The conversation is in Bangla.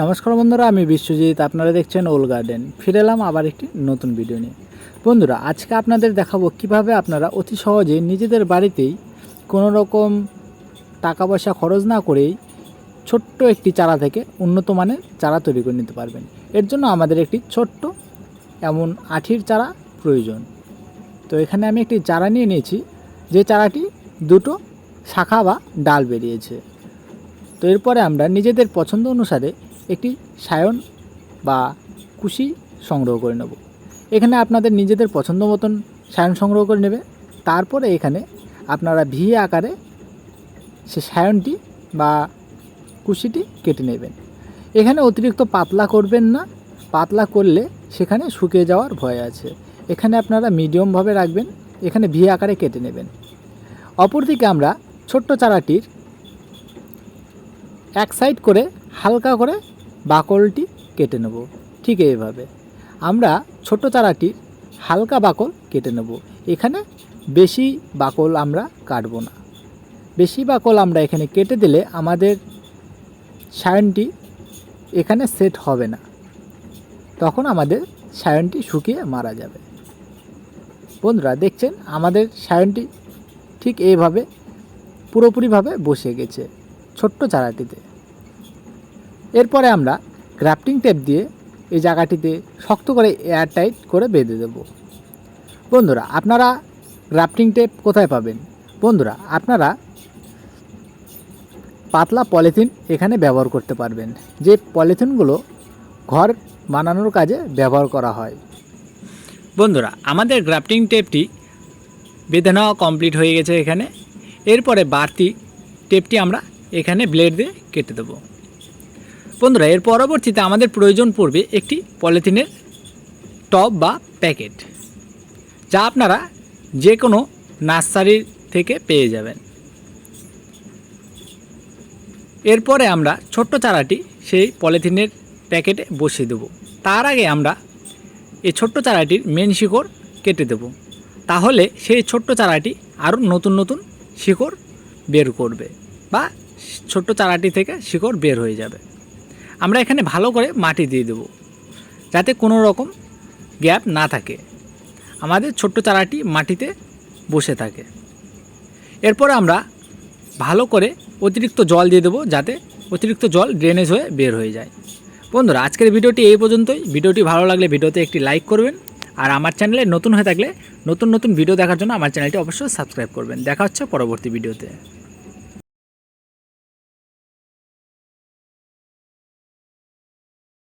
নমস্কার বন্ধুরা, আমি বিশ্বজিৎ। আপনারা দেখছেন ওল গার্ডেন। ফিরে এলাম আবার একটি নতুন ভিডিও নিয়ে। বন্ধুরা, আজকে আপনাদের দেখাবো কিভাবে আপনারা অতি সহজে নিজেদের বাড়িতেই কোনো রকম টাকা পয়সা খরচ না করেই ছোট্ট একটি চারা থেকে উন্নত মানের চারা তৈরি করে নিতে পারবেন। এর জন্য আমাদের একটি ছোট্ট এমন আঠির চারা প্রয়োজন। তো এখানে আমি একটি চারা নিয়ে নিয়েছি, যে চারাটি দুটো শাখা বা ডাল বেরিয়েছে। তো এরপরে আমরা নিজেদের পছন্দ অনুসারে একটি সায়ন বা কুশি সংগ্রহ করে নেব। এখানে আপনাদের নিজেদের পছন্দ মতন সায়ন সংগ্রহ করে নেবে। তারপরে এখানে আপনারা ভি আকারে সে সায়নটি বা কুশিটি কেটে নেবেন। এখানে অতিরিক্ত পাতলা করবেন না, পাতলা করলে সেখানে শুকিয়ে যাওয়ার ভয় আছে। এখানে আপনারা মিডিয়ামভাবে রাখবেন, এখানে ভি আকারে কেটে নেবেন। অপরদিকে আমরা ছোট্ট চারাটির এক সাইড করে হালকা করে বাকলটি কেটে নেব। ঠিক এইভাবে আমরা ছোট চারাটির হালকা বাকল কেটে নেব। এখানে বেশি বাকল আমরা কাটব না। বেশি বাকল আমরা এখানে কেটে দিলে আমাদের সায়নটি এখানে সেট হবে না, তখন আমাদের সায়নটি শুকিয়ে মারা যাবে। বন্ধুরা দেখছেন, আমাদের সায়নটি ঠিক এইভাবে পুরোপুরিভাবে বসে গেছে ছোট্ট চারাটিতে। এরপরে আমরা গ্রাফটিং টেপ দিয়ে এই জায়গাটিতে শক্ত করে এয়ার টাইট করে বেঁধে দেব। বন্ধুরা, আপনারা গ্রাফটিং টেপ কোথায় পাবেন? বন্ধুরা, আপনারা পাতলা পলিথিন এখানে ব্যবহার করতে পারবেন, যে পলিথিনগুলো ঘর বানানোর কাজে ব্যবহার করা হয়। বন্ধুরা, আমাদের গ্রাফটিং টেপটি বেঁধে নেওয়া কমপ্লিট হয়ে গেছে এখানে। এরপরে বাড়তি টেপটি আমরা এখানে ব্লেড দিয়ে কেটে দেব। বন্ধুরা, এর পরবর্তীতে আমাদের প্রয়োজন পড়বে একটি পলিথিনের টব বা প্যাকেট, যা আপনারা যে কোনো নার্সারি থেকে পেয়ে যাবেন। এরপরে আমরা ছোট্ট চারাটি সেই পলিথিনের প্যাকেটে বসিয়ে দেব। তার আগে আমরা এই ছোট্ট চারাটির মেন শিকড় কেটে দেব, তাহলে সেই ছোট্ট চারাটি আরও নতুন নতুন শিকড় বের করবে বা ছোট্ট চারাটি থেকে শিকড় বের হয়ে যাবে। আমরা এখানে ভালো করে মাটি দিয়ে দেব, যাতে কোনো রকম গ্যাপ না থাকে, আমাদের ছোট্ট চারাটি মাটিতে বসে থাকে। এরপর আমরা ভালো করে অতিরিক্ত জল দিয়ে দেবো, যাতে অতিরিক্ত জল ড্রেনেজ হয়ে বের হয়ে যায়। বন্ধুরা, আজকের ভিডিওটি এই পর্যন্তই। ভিডিওটি ভালো লাগলে ভিডিওতে একটি লাইক করবেন, আর আমার চ্যানেলে নতুন হয়ে থাকলে নতুন নতুন ভিডিও দেখার জন্য আমার চ্যানেলটি অবশ্যই সাবস্ক্রাইব করবেন। দেখা হচ্ছে পরবর্তী ভিডিওতে।